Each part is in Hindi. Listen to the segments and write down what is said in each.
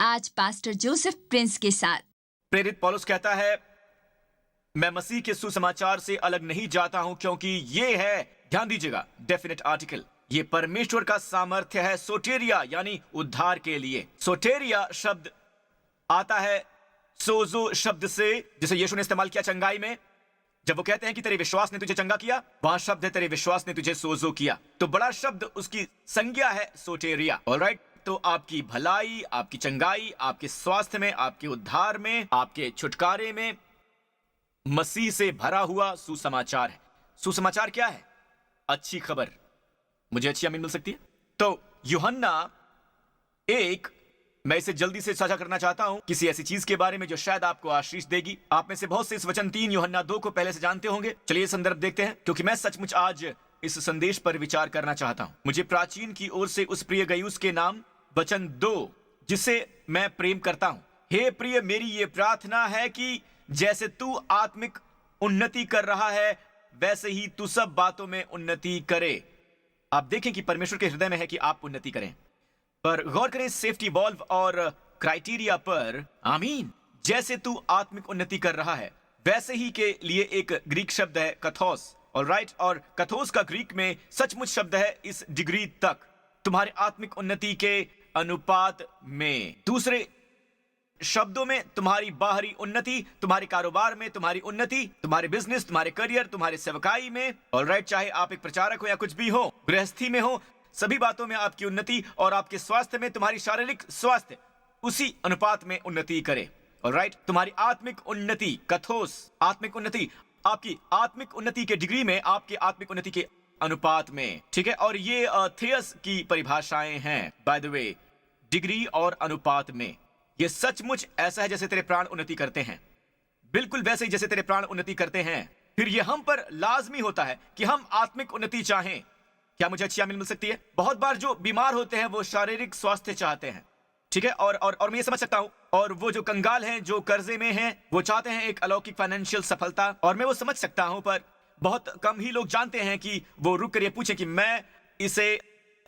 आज पास्टर जोसेफ प्रिंस के साथ। प्रेरित पौलुस कहता है, मैं मसीह के सुसमाचार से अलग नहीं जाता हूं, क्योंकि ये है, ध्यान दीजिएगा, डेफिनेट आर्टिकल, ये परमेश्वर का सामर्थ्य है सोटेरिया यानी उद्धार के लिए। सोटेरिया शब्द आता है सोजो शब्द से, जिसे यीशु ने इस्तेमाल किया चंगाई में। जब वो कहते हैं कि तेरे विश्वास ने तुझे चंगा किया, वहां शब्द है तेरे विश्वास ने तुझे सोजो किया। तो बड़ा शब्द, उसकी संज्ञा है सोटेरिया। ऑलराइट, तो आपकी भलाई, आपकी चंगाई, आपके स्वास्थ्य में, आपके उद्धार में, आपके छुटकारे में मसीह से भरा हुआ सुसमाचार है। सुसमाचार क्या है? अच्छी खबर। मुझे अच्छी आमीन मिल सकती है? तो यूहन्ना 1, मैं इसे जल्दी से साझा करना चाहता हूं, किसी ऐसी चीज के बारे में जो शायद आपको आशीष देगी। आप में से बहुत से इस वचन 3 यूहन्ना 2 को पहले से जानते होंगे। चलिए संदर्भ देखते हैं, क्योंकि मैं सचमुच आज इस संदेश पर विचार करना चाहता हूं। मुझे प्राचीन की ओर से उस प्रिय गयुस के नाम वचन 2, जिसे मैं प्रेम करता हूं। हे प्रिय, मेरी ये प्रार्थना है कि जैसे तू आत्मिक उन्नति कर रहा है, वैसे ही तू सब बातों में उन्नति करे। आप देखें कि परमेश्वर के हृदय में है कि आप उन्नति करें, पर गौर करें सेफ्टी वॉल्व और क्राइटेरिया पर। आमीन। जैसे तू आत्मिक उन्नति कर रहा है, वैसे ही के लिए एक ग्रीक शब्द है कथोस। ऑलराइट, और कथोस का ग्रीक में सचमुच शब्द है इस डिग्री तक, तुम्हारे आत्मिक उन्नति के अनुपात में। दूसरे शब्दों में, तुम्हारी बाहरी उन्नति, तुम्हारे कारोबार में तुम्हारी उन्नति, तुम्हारे बिजनेस, तुम्हारे करियर, तुम्हारे सेवकाई में। ऑलराइट, चाहे आप एक प्रचारक हो या कुछ भी हो, गृहस्थी में हो, सभी बातों में आपकी उन्नति, और आपके स्वास्थ्य में तुम्हारी शारीरिक स्वास्थ्य उसी अनुपात में उन्नति करे। ऑलराइट, तुम्हारी आत्मिक उन्नति, कथोस आत्मिक उन्नति, आपकी आत्मिक उन्नति के डिग्री में, आपके आत्मिक उन्नति के अनुपात में। ठीक है, और ये थियस की परिभाषाएं हैं, बाय द वे, डिग्री और अनुपात में। ये सचमुच ऐसा है जैसे तेरे प्राण उन्नति करते हैं, बिल्कुल वैसे ही जैसे तेरे प्राण उन्नति करते हैं। फिर ये हम पर लाजमी होता है कि हम आत्मिक उन्नति चाहें। क्या मुझे अच्छी आमीन मिल सकती है? बहुत बार जो बीमार होते हैं वो शारीरिक स्वास्थ्य चाहते हैं, ठीक है, और मैं ये समझ सकता हूं। और वो जो कंगाल हैं, जो कर्जे में हैं, वो चाहते हैं एक अलौकिक फाइनेंशियल सफलता, और मैं वो समझ सकता हूं। पर बहुत कम ही लोग जानते हैं कि वो रुक कर ये पूछे कि मैं इसे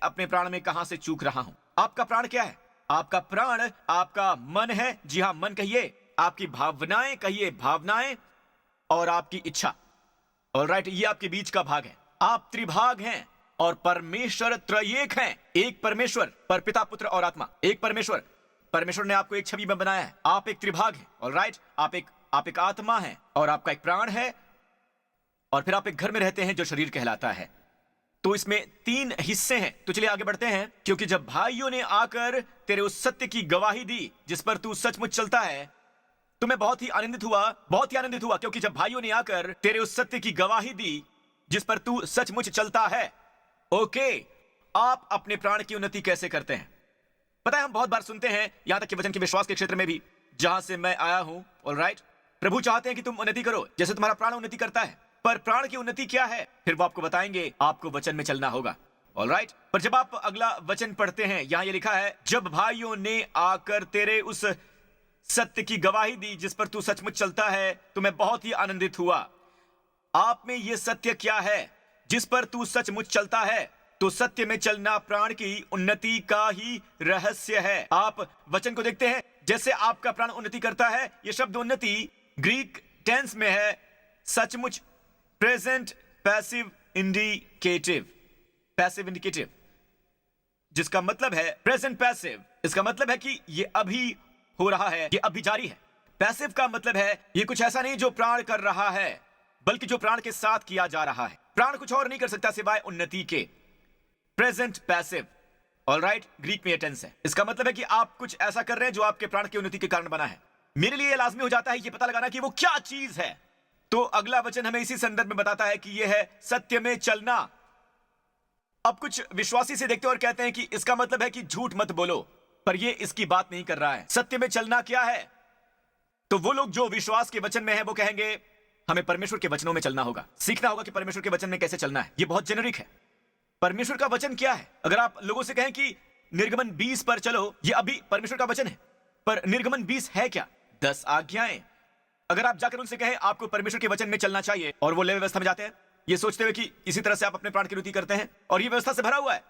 अपने प्राण में कहां से चूक रहा हूं। आपका प्राण क्या है? आपका प्राण आपका मन है। जी हां, मन कहिए, आपकी भावनाएं कहिए, भावनाएं, और आपकी इच्छा। ऑलराइट, ये आपके बीच का भाग है। आप त्रिभाग हैं और परमेश्वर त्रयेक हैं। एक परमेश्वर, पर पिता, पुत्र और आत्मा। एक परमेश्वर, परमेश्वर ने आपको एक छवि में बनाया है। आप एक त्रिभाग हैं। ऑलराइट, आप एक आत्मा हैं, और आपका एक प्राण है, और फिर आप एक घर में रहते हैं जो शरीर कहलाता है। तो इसमें 3 हिस्से हैं। तो चलिए आगे बढ़ते हैं, क्योंकि जब भाइयों ने आकर तेरे उस सत्य की गवाही दी जिस पर तू सचमुच चलता है, तो मैं बहुत ही आनंदित हुआ, क्योंकि जब भाइयों ने आकर तेरे उस सत्य की गवाही दी जिस पर तू सचमुच चलता है। ओके, आप अपने प्राण की उन्नति कैसे करते हैं? पता है, हम बहुत बार सुनते हैं, यहां तक कि वचन के विश्वास के क्षेत्र में भी, जहां से मैं आया हूं। ऑलराइट, प्रभु चाहते हैं कि तुम उन्नति करो जैसे तुम्हारा प्राण उन्नति करता है। पर प्राण की उन्नति क्या है? फिर वो आपको बताएंगे, आपको वचन में चलना होगा। ऑलराइट, पर जब आप अगला वचन पढ़ते हैं, यहां ये लिखा है, जब भाइयों ने आकर तेरे उस सत्य की गवाही दी जिस पर तू सचमुच चलता है, तो मैं बहुत ही आनंदित हुआ। आप में ये सत्य क्या है जिस पर तू सचमुच चलता है? तो सत्य में चलना प्राण की उन्नति का ही रहस्य है। आप वचन को देखते हैं, जैसे आपका प्राण उन्नति करता है। ये शब्द उन्नति ग्रीक टेंस में है, सचमुच प्रेजेंट पैसिव इंडिकेटिव, जिसका मतलब है प्रेजेंट पैसिव। इसका मतलब है कि ये अभी हो रहा है, ये अभी जारी है। पैसिव का मतलब है ये कुछ ऐसा नहीं जो प्राण कर रहा है, बल्कि जो प्राण के साथ किया जा रहा है। प्राण कुछ और नहीं कर सकता सिवाय उन्नति के। प्रेजेंट पैसिव, ऑलराइट, ग्रीक में टेंस है। इसका मतलब है कि आप कुछ ऐसा कर रहे हैं जो आपके प्राण की उन्नति के कारण बना है। मेरे लिए लाजमी हो जाता है ये पता लगाना कि वो क्या चीज है। तो अगला वचन हमें इसी संदर्भ में बताता है कि यह है सत्य में चलना। अब कुछ विश्वासी से देखते हैं और कहते हैं कि इसका मतलब है कि झूठ मत बोलो, पर यह इसकी बात नहीं कर रहा है। सत्य में चलना क्या है? तो वो लोग जो विश्वास के वचन में है वो कहेंगे हमें परमेश्वर के वचनों में चलना होगा, सीखना होगा कि परमेश्वर के वचन में कैसे चलना है। यह बहुत जेनरिक है। परमेश्वर का वचन क्या है? अगर आप लोगों से कहें कि निर्गमन 20 पर चलो, यह अभी परमेश्वर का वचन है, पर निर्गमन 20 है क्या? 10 आज्ञाएं। अगर आप जाकर उनसे कहें आपको परमेश्वर के वचन में चलना चाहिए, और वो लेव व्यवस्था में जाते हैं, ये सोचते हुए कि इसी तरह से आप अपने प्राण की उन्नति करते हैं, और ये व्यवस्था से भरा हुआ है,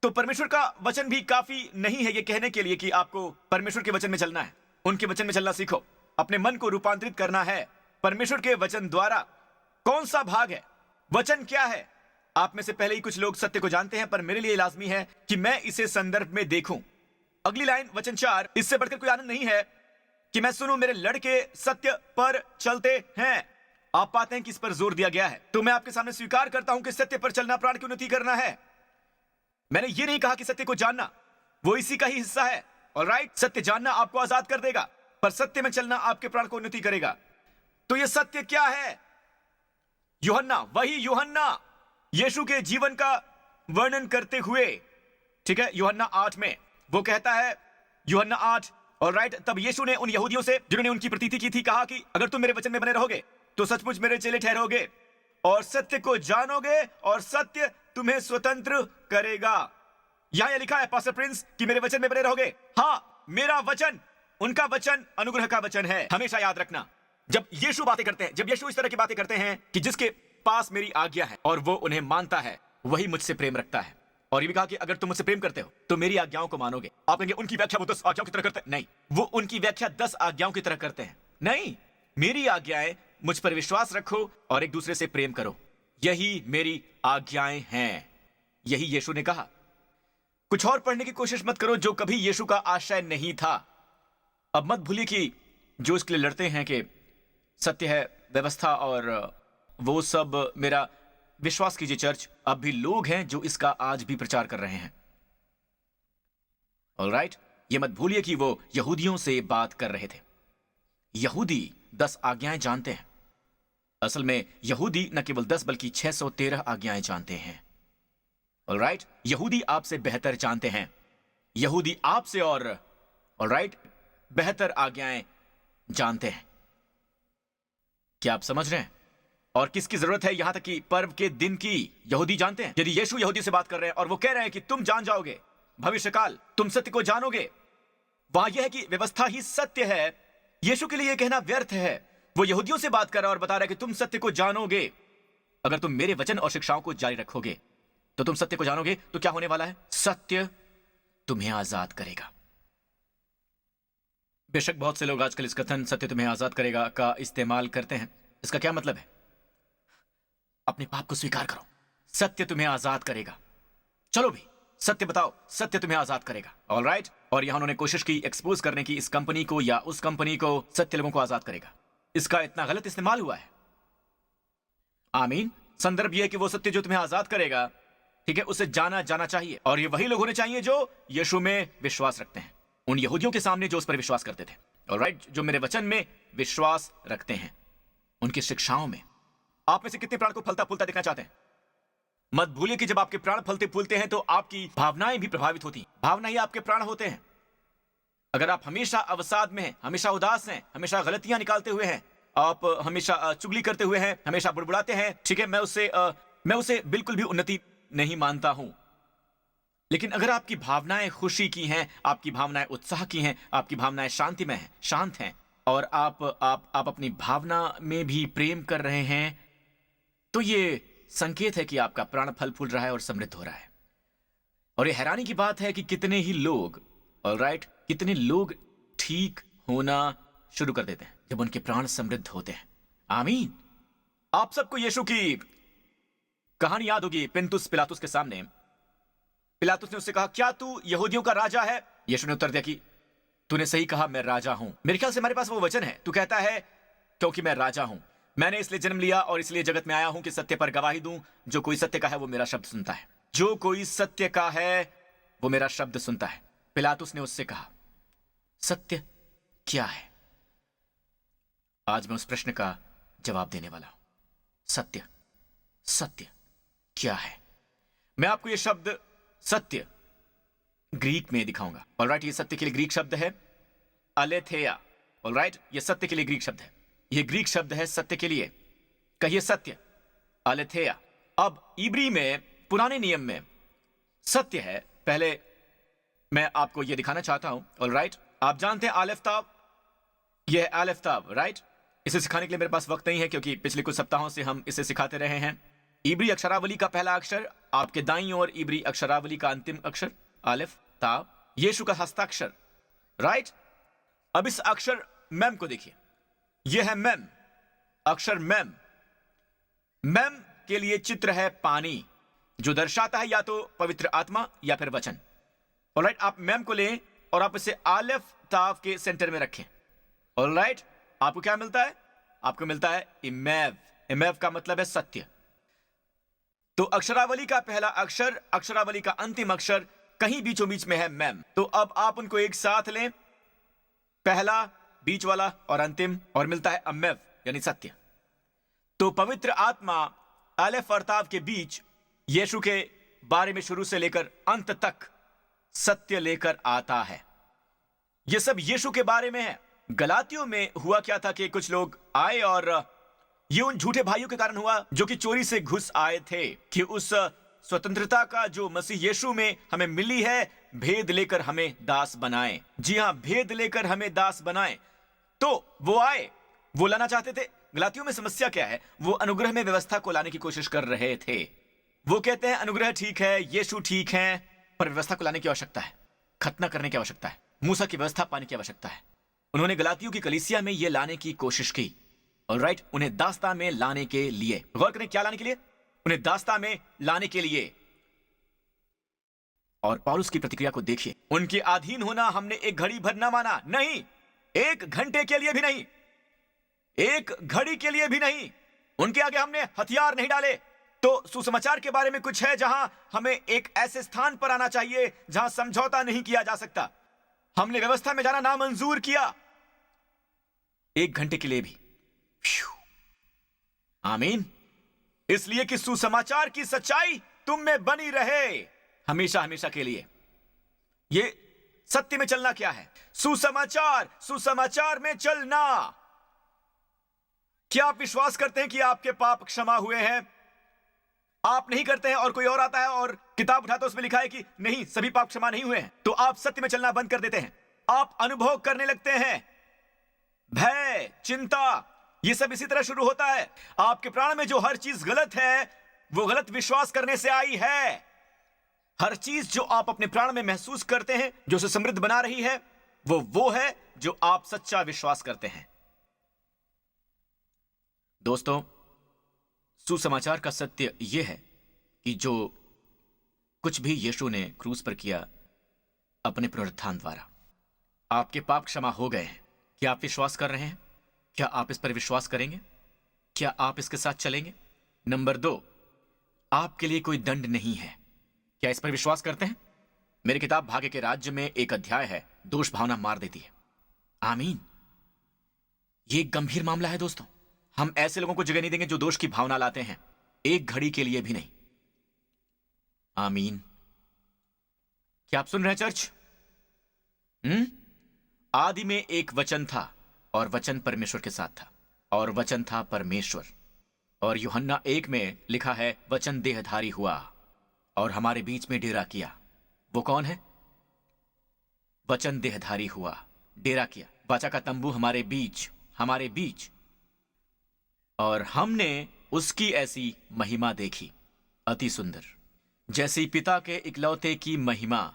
तो परमेश्वर का वचन भी काफी नहीं है ये कहने के लिए कि आपको परमेश्वर के वचन में चलना है। उनके वचन में चलना सीखो। अपने मन को रूपांतरित करना है परमेश्वर के वचन द्वारा। कौन सा भाग है? वचन क्या है? आप में से पहले ही कुछ लोग सत्य को जानते हैं, पर मेरे लिए लाजमी है कि मैं इसे संदर्भ में देखूं। अगली लाइन वचन 4, इससे बढ़कर कोई आनंद नहीं है कि मैं सुनूं मेरे लड़के सत्य पर चलते हैं। आप पाते हैं कि इस पर जोर दिया गया है। तो मैं आपके सामने स्वीकार करता हूं कि सत्य पर चलना प्राण की उन्नति करना है। मैंने ये नहीं कहा कि सत्य को जानना, वो इसी का ही हिस्सा है। ऑलराइट, सत्य जानना आपको आजाद कर देगा, पर सत्य में चलना आपके प्राण को उन्नति करेगा। तो ये सत्य क्या है? यूहन्ना, वही यूहन्ना यीशु के जीवन का वर्णन करते हुए, ठीक है, यूहन्ना 8 में वो कहता है, यूहन्ना 8, ऑलराइट, तब यीशु ने उन यहूदियों से जिन्होंने उनकी प्रतीति की थी कहा कि अगर तुम मेरे वचन में बने रहोगे तो सचमुच मेरे चेले ठहरोगे और सत्य को जानोगे और सत्य तुम्हें स्वतंत्र करेगा। यहां यह लिखा है पास्टर प्रिंस कि मेरे वचन में बने रहोगे। हाँ, मेरा वचन, उनका वचन अनुग्रह का वचन है। हमेशा याद रखना, जब यीशु बातें करते हैं, जब यीशु इस तरह की बातें करते हैं कि जिसके पास मेरी आज्ञा है और वो उन्हें मानता है, वही मुझसे प्रेम रखता है। और ये भी कहा कि अगर तुम मुझसे प्रेम करते हो तो मेरी आज्ञाओं को मानोगे। आप कहेंगे उनकी व्याख्या वो 10 आज्ञाओं की तरह करते हैं। नहीं, वो उनकी व्याख्या 10 आज्ञाओं की तरह करते हैं। नहीं, मेरी आज्ञाएं, मुझ पर विश्वास रखो और एक दूसरे से प्रेम करो, यही मेरी आज्ञाएं हैं। यही यीशु ने कहा। कुछ और पढ़ने की कोशिश मत करो जो कभी यीशु का आशय नहीं था। अब मत भूलिए कि जो इसके लिए लड़ते हैं कि सत्य है, व्यवस्था और वो सब, मेरा विश्वास कीजिए चर्च, अब भी लोग हैं जो इसका आज भी प्रचार कर रहे हैं। ऑलराइट, ये मत भूलिए कि वो यहूदियों से बात कर रहे थे। यहूदी 10 आज्ञाएं जानते हैं। असल में यहूदी न केवल 10 बल्कि 613 आज्ञाएं जानते हैं। ऑलराइट, यहूदी आपसे बेहतर जानते हैं। यहूदी आपसे और ऑलराइट बेहतर आज्ञाएं जानते हैं। क्या आप समझ रहे हैं? और किसकी जरूरत है? यहां तक कि पर्व के दिन की यहूदी जानते हैं। यदि यीशु यहूदी से बात कर रहे हैं और वो कह रहे हैं कि तुम जान जाओगे भविष्यकाल, तुम सत्य को जानोगे, वहां यह है कि व्यवस्था ही सत्य है। यीशु के लिए यह कहना व्यर्थ है। वो यहूदियों से बात कर रहा है और बता रहा है कि तुम सत्य को जानोगे। अगर तुम मेरे वचन और शिक्षाओं को जारी रखोगे तो तुम सत्य को जानोगे। तो क्या होने वाला है? सत्य तुम्हें आजाद करेगा। बेशक बहुत से लोग आजकल इस कथन सत्य तुम्हें आजाद करेगा का इस्तेमाल करते हैं। इसका क्या मतलब है? अपने पाप को स्वीकार करो, सत्य तुम्हें आजाद करेगा। चलो भी सत्य बताओ, सत्य तुम्हें आजाद करेगा। ऑलराइट, और यहां उन्होंने कोशिश की एक्सपोज करने की इस कंपनी को या उस कंपनी को, सत्य लोगों को आजाद करेगा। इसका इतना गलत इस्तेमाल हुआ है। आमीन। संदर्भ यह है कि वो सत्य जो तुम्हें आजाद करेगा, ठीक है, उसे जाना जाना चाहिए। और ये वही लोग होने चाहिए जो यीशु में विश्वास रखते हैं। उन यहूदियों के सामने जो उस पर विश्वास करते थे, ऑलराइट, जो मेरे वचन में विश्वास रखते हैं, उनकी शिक्षाओं में। आप में से कितने प्राण को फलता फूलता देखना चाहते हैं? मत भूलिए कि जब आपके प्राण फलते फूलते हैं तो आपकी भावनाएं भी प्रभावित होती हैं। भावना ही आपके प्राण होते हैं। अगर आप हमेशा अवसाद में हैं, हमेशा उदास हैं, हमेशा गलतियां निकालते हुए हैं, आप हमेशा चुगली करते हुए हैं, हमेशा बुड़बुड़ाते हैं, ठीक है, मैं उसे बिल्कुल भी उन्नति नहीं मानता हूं। लेकिन अगर आपकी भावनाएं खुशी की हैं, आपकी भावनाएं उत्साह की हैं, आपकी भावनाएं शांतिमय हैं, शांत हैं, और आप अपनी भावना में भी प्रेम कर रहे हैं, तो ये संकेत है कि आपका प्राण फल फूल रहा है और समृद्ध हो रहा है। और ये हैरानी की बात है कि कितने ही लोग, ऑलराइट, कितने लोग ठीक होना शुरू कर देते हैं जब उनके प्राण समृद्ध होते हैं। आमीन। आप सबको यीशु की कहानी याद होगी। पिलातुस के सामने पिलातुस ने उससे कहा, क्या तू यहूदियों का राजा है? यीशु ने उत्तर दिया कि तूने सही कहा, मैं राजा हूं। मेरे ख्याल से हमारे पास वो वचन है। तू कहता है क्योंकि मैं राजा हूं, मैंने इसलिए जन्म लिया और इसलिए जगत में आया हूं कि सत्य पर गवाही दूं। जो कोई सत्य का है वो मेरा शब्द सुनता है। जो कोई सत्य का है वो मेरा शब्द सुनता है। पिलातुस ने उससे कहा, सत्य क्या है? आज मैं उस प्रश्न का जवाब देने वाला हूं। सत्य, सत्य क्या है? मैं आपको यह शब्द सत्य ग्रीक में दिखाऊंगा। ऑलराइट, ये सत्य के लिए ग्रीक शब्द है अलेथेया। ऑलराइट, ये सत्य के लिए ग्रीक शब्द है। ये ग्रीक शब्द है सत्य के लिए। कहिए सत्य, अलेथेया। अब इब्री में, पुराने नियम में सत्य है। पहले मैं आपको यह दिखाना चाहता हूं। ऑलराइट, आप जानते हैं आलिफ ताव, यह है आलिफ ताव, राइट। इसे सिखाने के लिए मेरे पास वक्त नहीं है क्योंकि पिछले कुछ सप्ताहों से हम इसे सिखाते रहे हैं। इब्री अक्षरावली का पहला अक्षर, आपके दाईं ओर इब्री अक्षरावली का अंतिम अक्षर अलिफ ताव, यीशु का हस्ताक्षर, राइट। अब इस अक्षर मेम को देखिए, यह है मेम, अक्षर मेम। मेम के लिए चित्र है पानी, जो दर्शाता है या तो पवित्र आत्मा या फिर वचन। ऑलराइट, आप मेम को लें और आप इसे अलिफ ताव के सेंटर में रखें। ऑलराइट, आपको क्या मिलता है? आपको मिलता है इमेव। इमेव का मतलब है सत्य। तो अक्षरावली का पहला अक्षर, अक्षरावली का अंतिम अक्षर कहीं बीचों बीच में है मेम। तो अब आप उनको एक साथ लें, पहला, बीच वाला और अंतिम, और मिलता है अमेव यानी सत्य। तो पवित्र आत्मा अलिफ और ताव के बीच यीशु के बारे में शुरू से लेकर अंत तक सत्य लेकर आता है। यह सब यीशु के बारे में है। गलातियों में हुआ क्या था कि कुछ लोग आए और ये उन झूठे भाइयों के कारण हुआ जो कि चोरी से घुस आए थे कि उस स्वतंत्रता का जो मसीह यीशु में हमें मिली है, भेद लेकर हमें दास बनाए। जी हां, भेद लेकर हमें दास बनाए। तो वो आए, वो लाना चाहते थे। गलातियों में समस्या क्या है? वो अनुग्रह में व्यवस्था को लाने की कोशिश कर रहे थे। वो कहते हैं अनुग्रह ठीक है, यीशु ठीक है, पर व्यवस्था को लाने की आवश्यकता है, खतना करने की आवश्यकता है, मूसा की व्यवस्था पाने की आवश्यकता है। उन्होंने गलातियों की कलीसिया में यह लाने की कोशिश की। ऑलराइट, उन्हें दास्ता में लाने के लिए। गौर करें, क्या लाने के लिए? उन्हें दास्ता में लाने के लिए। और पौलुस की प्रतिक्रिया को देखिए। उनके अधीन होना हमने एक घड़ी भर न माना, नहीं, एक घंटे के लिए भी नहीं, एक घड़ी के लिए भी नहीं। उनके आगे हमने हथियार नहीं डाले। तो सुसमाचार के बारे में कुछ है जहां हमें एक ऐसे स्थान पर आना चाहिए जहां समझौता नहीं किया जा सकता। हमने व्यवस्था में जाना नामंजूर किया, एक घंटे के लिए भी। आमीन। इसलिए कि सुसमाचार की सच्चाई तुम में बनी रहे हमेशा हमेशा के लिए। ये सत्य में चलना क्या है? सुसमाचार, सुसमाचार में चलना। क्या आप विश्वास करते हैं कि आपके पाप क्षमा हुए हैं? आप नहीं करते हैं और कोई और आता है और किताब उठाता है, उसमें लिखा है कि नहीं, सभी पाप क्षमा नहीं हुए हैं, तो आप सत्य में चलना बंद कर देते हैं। आप अनुभव करने लगते हैं भय, चिंता, ये सब इसी तरह शुरू होता है। आपके प्राण में जो हर चीज गलत है, वो गलत विश्वास करने से आई है। हर चीज जो आप अपने प्राण में महसूस करते हैं, जो उसे समृद्ध बना रही है, वो है जो आप सच्चा विश्वास करते हैं। दोस्तों, सुसमाचार का सत्य यह है कि जो कुछ भी यीशु ने क्रूस पर किया अपने पुनरुत्थान द्वारा, आपके पाप क्षमा हो गए हैं। क्या आप विश्वास कर रहे हैं? क्या आप इस पर विश्वास करेंगे? क्या आप इसके साथ चलेंगे? नंबर 2, आपके लिए कोई दंड नहीं है। क्या इस पर विश्वास करते हैं? मेरी किताब भाग्य के राज्य में एक अध्याय है, दोष भावना मार देती है। आमीन। यह एक गंभीर मामला है दोस्तों। हम ऐसे लोगों को जगह नहीं देंगे जो दोष की भावना लाते हैं, एक घड़ी के लिए भी नहीं। आमीन। क्या आप सुन रहे हैं चर्च? आदि में एक वचन था और वचन परमेश्वर के साथ था और वचन था परमेश्वर। और यूहन्ना 1 में लिखा है वचन देहधारी हुआ और हमारे बीच में डेरा किया। वो कौन है? वचन देहधारी हुआ, डेरा किया, वाचा का तंबू हमारे बीच। और हमने उसकी ऐसी महिमा देखी, अति सुंदर, जैसी पिता के इकलौते की महिमा,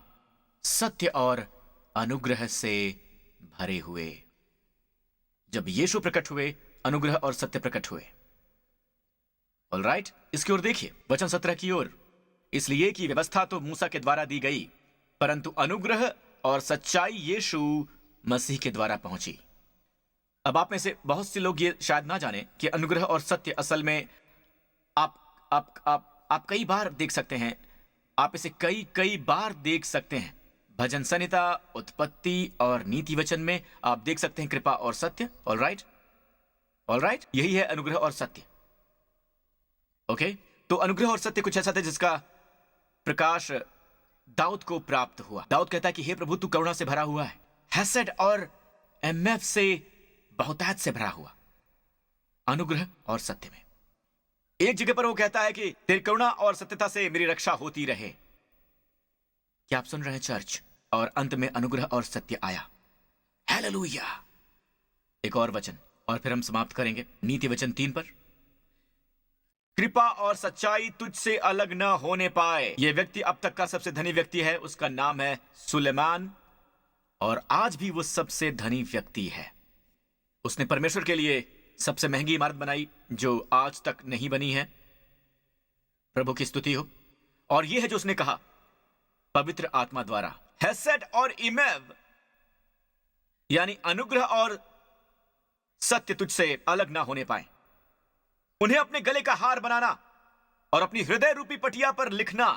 सत्य और अनुग्रह से भरे हुए। जब यीशु प्रकट हुए, अनुग्रह और सत्य प्रकट हुए। ऑलराइट, इसकी ओर देखिए, वचन 17 की ओर। इसलिए कि व्यवस्था तो मूसा के द्वारा दी गई, परंतु अनुग्रह और सच्चाई यीशु मसीह के द्वारा पहुंची। अब आप में से बहुत से लोग ये शायद ना जाने कि अनुग्रह और सत्य असल में आप कई बार देख सकते हैं। आप इसे कई बार देख सकते हैं। भजन संहिता, उत्पत्ति और नीति वचन में आप देख सकते हैं कृपा और सत्य। ऑलराइट, यही है अनुग्रह और सत्य। ओके, तो अनुग्रह और सत्य कुछ ऐसा था जिसका प्रकाश दाऊद को प्राप्त हुआ। दाऊद कहता है कि हे प्रभु, तू करुणा से भरा हुआ है, हैसड और एमएफ से, बहुतायत से भरा हुआ, अनुग्रह और सत्य में। एक जगह पर वो कहता है कि तेरी करुणा और सत्यता से मेरी रक्षा होती रहे। क्या आप सुन रहे हैं चर्च? और अंत में अनुग्रह और सत्य आया। हालेलुया। एक और वचन और फिर हम समाप्त करेंगे नीति वचन 3 पर। कृपा और सच्चाई तुझसे अलग न होने पाए। यह व्यक्ति अब तक का सबसे धनी व्यक्ति है। उसका नाम है सुलेमान और आज भी वो सबसे धनी व्यक्ति है। उसने परमेश्वर के लिए सबसे महंगी इमारत बनाई जो आज तक नहीं बनी है। प्रभु की स्तुति हो। और यह है जो उसने कहा पवित्र आत्मा द्वारा, हेसेड और इमेव, यानी अनुग्रह और सत्य तुझसे अलग ना होने पाए। उन्हें अपने गले का हार बनाना और अपनी हृदय रूपी पटिया पर लिखना,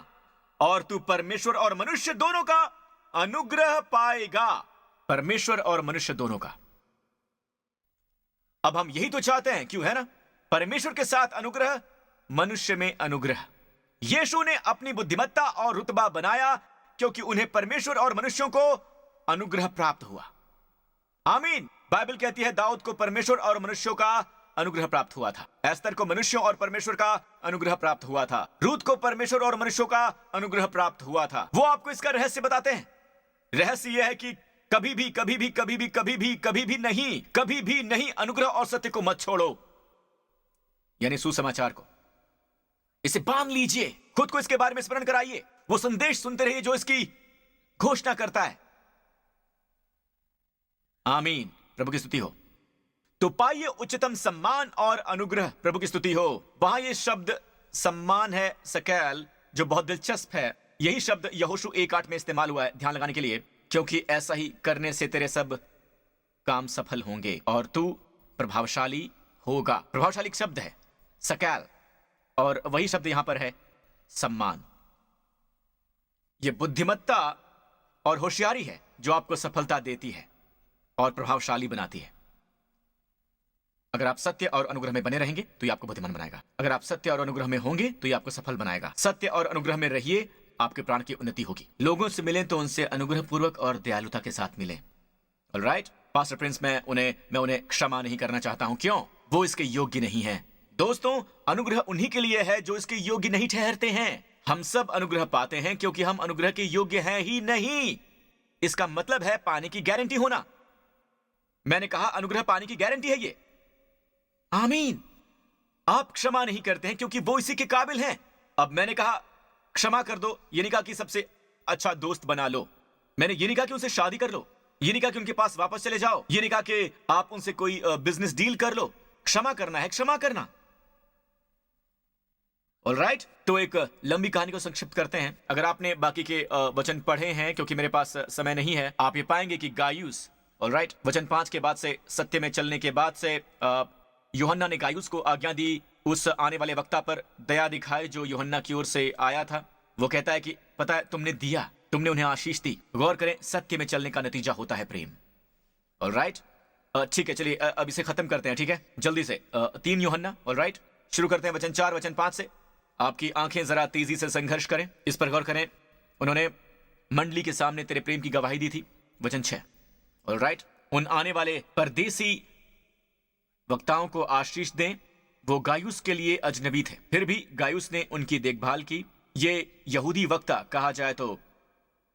और तू परमेश्वर और मनुष्य दोनों का अनुग्रह पाएगा। परमेश्वर और मनुष्य दोनों का। अब हम यही तो चाहते हैं, क्यों, है ना? परमेश्वर के साथ अनुग्रह, मनुष्य में अनुग्रह। यीशु ने अपनी बुद्धिमत्ता और रुतबा बनाया क्योंकि उन्हें परमेश्वर और मनुष्यों को अनुग्रह प्राप्त हुआ। आमीन। बाइबल कहती है दाऊद को परमेश्वर और मनुष्यों का अनुग्रह प्राप्त हुआ था। एस्तर को मनुष्यों और परमेश्वर का अनुग्रह प्राप्त हुआ था। रूत को परमेश्वर और मनुष्यों का अनुग्रह प्राप्त हुआ था। वो आपको इसका रहस्य बताते हैं। रहस्य यह है कि कभी भी कभी भी कभी भी कभी भी कभी भी नहीं अनुग्रह और सत्य को मत छोड़ो, यानी सुसमाचार को। इसे बांध लीजिए, खुद को इसके बारे में स्मरण कराइए। वो संदेश सुनते रहिए जो इसकी घोषणा करता है। आमीन। प्रभु की स्तुति हो। तो पाइए उच्चतम सम्मान और अनुग्रह। प्रभु की स्तुति हो। वहां ये शब्द सम्मान है, सकैल, जो बहुत दिलचस्प है। यही शब्द यहोशू 1:8 में इस्तेमाल हुआ है, ध्यान लगाने के लिए, क्योंकि ऐसा ही करने से तेरे सब काम सफल होंगे और तू प्रभावशाली होगा। प्रभावशाली एक शब्द है सकैल, और वही शब्द यहां पर है सम्मान। यह बुद्धिमत्ता और होशियारी है जो आपको सफलता देती है और प्रभावशाली बनाती है। अगर आप सत्य और अनुग्रह में बने रहेंगे तो ये आपको बुद्धिमान बनाएगा। अगर आप सत्य और अनुग्रह में होंगे तो ये आपको सफल बनाएगा। सत्य और अनुग्रह में रहिए, आपके प्राण की उन्नति होगी। लोगों से मिलें तो उनसे अनुग्रह पूर्वक और दयालुता के साथ मिलें। ऑलराइट पास्टर प्रिंस, मैं उन्हें क्षमा नहीं करना चाहता हूं। क्यों? वो इसके योग्य नहीं है। दोस्तों, अनुग्रह उन्हीं के लिए है जो इसके योग्य नहीं ठहरते हैं। हम सब अनुग्रह पाते हैं क्योंकि हम अनुग्रह के योग्य हैं ही नहीं। इसका मतलब है पाने की गारंटी होना। मैंने कहा अनुग्रह पाने की गारंटी है ये। आमीन। आप क्षमा नहीं करते हैं क्योंकि वो इसी के काबिल हैं। अब मैंने कहा क्षमा कर दो, ये नहीं कहा कि सबसे अच्छा दोस्त बना लो। मैंने ये नहीं कहा कि उनसे शादी कर लो। ये नहीं कहा कि उनके पास वापस चले जाओ। ये नहीं कहा कि आप उनसे कोई बिजनेस डील कर लो। क्षमा करना है क्षमा करना। ऑलराइट, तो एक लंबी कहानी को संक्षिप्त करते हैं। अगर आपने बाकी के वचन पढ़े हैं, क्योंकि मेरे पास समय नहीं है, आप ये पाएंगे कि गायुस, ऑलराइट, वचन 5 के बाद से, सत्य में चलने के बाद से, यूहन्ना ने गायुस को आज्ञा दी उस आने वाले वक्ता पर दया दिखाए जो यूहन्ना की ओर से आया था। वो कहता है कि पता है तुमने दिया, तुमने उन्हें आशीष दी। गौर करें, सत्य में चलने का नतीजा होता है प्रेम। ऑलराइट, ठीक है, चलिए अब इसे खत्म करते हैं, ठीक है, जल्दी से। 3 यूहन्ना, ऑलराइट, शुरू करते हैं वचन 4 वचन 5 से। आपकी आंखें जरा तेजी से संघर्ष करें, इस पर गौर करें। उन्होंने मंडली के सामने तेरे प्रेम की गवाही दी थी। वचन 6, ऑलराइट, उन आने वाले परदेसी वक्ताओं को आशीष दें, वो गायुस के लिए अजनबी थे, फिर भी गायुस ने उनकी देखभाल की। ये यहूदी वक्ता कहा जाए तो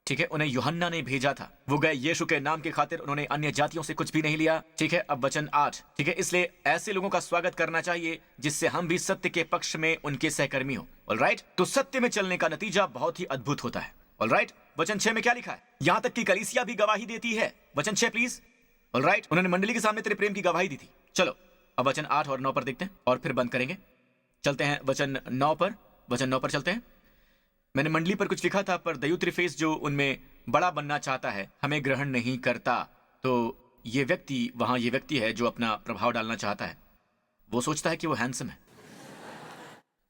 ठीक है, उन्हें यूहन्ना ने भेजा था। वो गए यीशु के नाम के खातिर, उन्होंने अन्य जातियों से कुछ भी नहीं लिया। ठीक है, अब वचन 8, ठीक है, इसलिए ऐसे लोगों का स्वागत करना चाहिए जिससे हम भी सत्य के पक्ष में उनके सहकर्मी हो। ऑलराइट, तो सत्य में चलने का नतीजा बहुत ही अद्भुत होता है। ऑलराइट, वचन 6 में क्या लिखा है? यहां तक कि कलीसिया भी गवाही देती है। वचन 6 प्लीज। ऑलराइट, उन्होंने मंडली के सामने तेरे प्रेम की गवाही दी थी। चलो अब वचन 8 और 9 पर देखते हैं और फिर बंद करेंगे। चलते हैं वचन 9 पर। वचन 9 पर चलते हैं। मैंने मंडली पर कुछ लिखा था, पर दयुत्रिफेस जो उनमें बड़ा बनना चाहता है हमें ग्रहण नहीं करता। तो ये व्यक्ति है जो अपना प्रभाव डालना चाहता है। वो सोचता है कि वो हैंडसम है।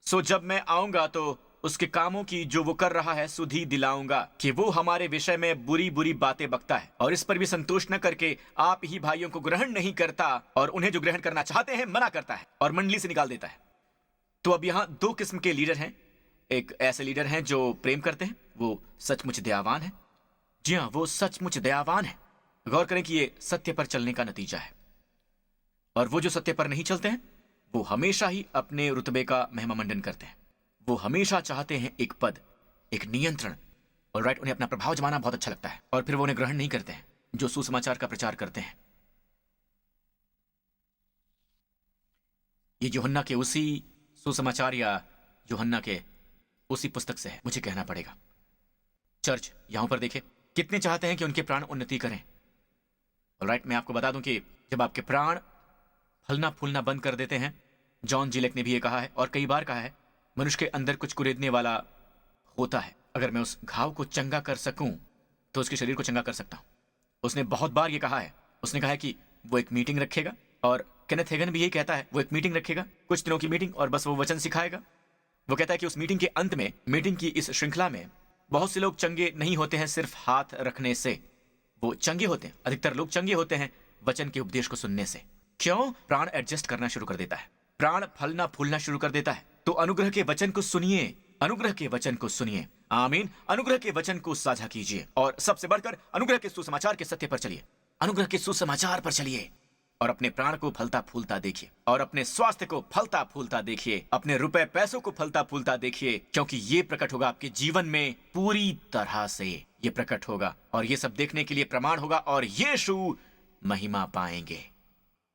सो जब मैं आऊंगा तो उसके कामों की जो वो कर रहा है सुधि दिलाऊंगा कि वो हमारे विषय में बुरी बुरी बातें बकता है, और इस पर भी संतोष न करके आप ही भाइयों को ग्रहण नहीं करता, और उन्हें जो ग्रहण करना चाहते हैं मना करता है और मंडली से निकाल देता है। तो अब यहाँ 2 किस्म के लीडर हैं। एक ऐसे लीडर हैं जो प्रेम करते हैं, वो सचमुच दयावान है। जी हाँ, वो सचमुच दयावान है। गौर करें कि ये सत्य पर चलने का नतीजा है। और वो जो सत्य पर नहीं चलते हैं वो हमेशा ही अपने रुतबे का महिमा मंडन करते हैं। वो हमेशा चाहते हैं एक पद, एक नियंत्रण। ऑलराइट, उन्हें अपना प्रभाव जमाना बहुत अच्छा लगता है, और फिर वो उन्हें ग्रहण नहीं करते हैं जो सुसमाचार का प्रचार करते हैं। ये यूहन्ना के उसी सुसमाचार या यूहन्ना के उसी पुस्तक से है, मुझे कहना पड़ेगा। चर्च, यहां पर देखिए, कितने चाहते हैं कि उनके प्राण उन्नति करें। ऑलराइट, मैं आपको बता दूं कि जब आपके प्राण फलना फूलना बंद कर देते हैं, जॉन जिलेक ने भी ये कहा है और कई बार कहा है, मनुष्य के अंदर कुछ कुरेदने वाला होता है। अगर मैं उस घाव को चंगा कर सकूं तो उसके शरीर को चंगा कर सकता हूं। उसने बहुत बार ये कहा है। उसने कहा है कि वो एक मीटिंग रखेगा, और केनेथ हेगन भी यही कहता है, वो एक मीटिंग रखेगा, कुछ दिनों की मीटिंग, और बस वो वचन सिखाएगा। वो कहता है कि उस मीटिंग के अंत में, मीटिंग की इस श्रृंखला में बहुत से लोग चंगे नहीं होते हैं सिर्फ हाथ रखने से। वो चंगे होते हैं, अधिकतर लोग चंगे होते हैं वचन के उपदेश को सुनने से। क्यों? प्राण एडजस्ट करना शुरू कर देता है, प्राण फलना फूलना शुरू कर देता है। तो अनुग्रह के वचन को सुनिए, अनुग्रह के वचन को सुनिए। आमीन। अनुग्रह के वचन को साझा कीजिए, और सबसे बढ़कर अनुग्रह के सुसमाचार के सत्य पर चलिए, अनुग्रह के सुसमाचार पर चलिए, और अपने प्राण को फलता फूलता देखिए, और अपने स्वास्थ्य को फलता फूलता देखिए, अपने रुपए पैसों को फलता फूलता देखिए, क्योंकि ये प्रकट होगा आपके जीवन में पूरी तरह से। ये प्रकट होगा, और ये सब देखने के लिए प्रमाण होगा, और यीशु महिमा पाएंगे।